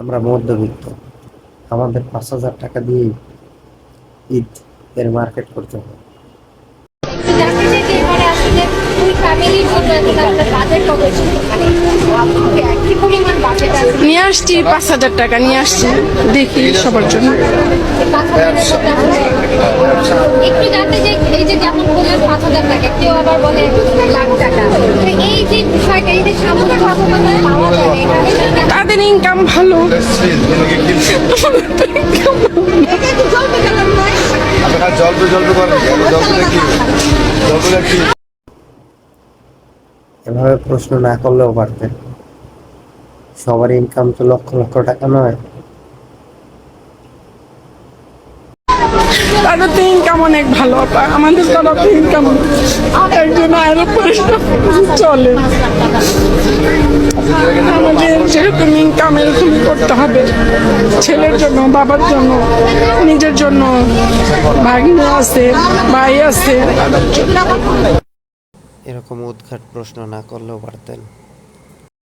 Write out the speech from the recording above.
আমরা মধ্যবিত্ত, আমাদের ৫,০০০ টাকা দিয়েই ঈদ এর মার্কেট করতে হবে। নিয়ে আসছি ৫,০০০ টাকা নিয়ে আসছি, দেখি সবার জন্য। একটু জানতে যে এই যে যেমন বললেন ৫,০০০ টাকা, কেউ আবার বলে লাখ টাকা, এই যে বিষয়টা, এই যে সামগ্রিক পাওয়া যাবে এটা তাদের ইনকাম ভালো। এভাবে প্রশ্ন না করলেও পারতেন, সবার ইনকাম তো লক্ষ লক্ষ টাকা নয়। তাদের তো ইনকাম অনেক ভালো, আমাদের তারা তো ইনকাম একজন আয়ের উপরে চলে। আমাদের যেরকম ইনকাম এরকমই করতে হবে, ছেলের জন্য, বাবার জন্য, নিজের জন্য, ভাগ্নে আছে, ভাই আছে। এরকম উদ্ঘাট প্রশ্ন না করলেও পারতেন।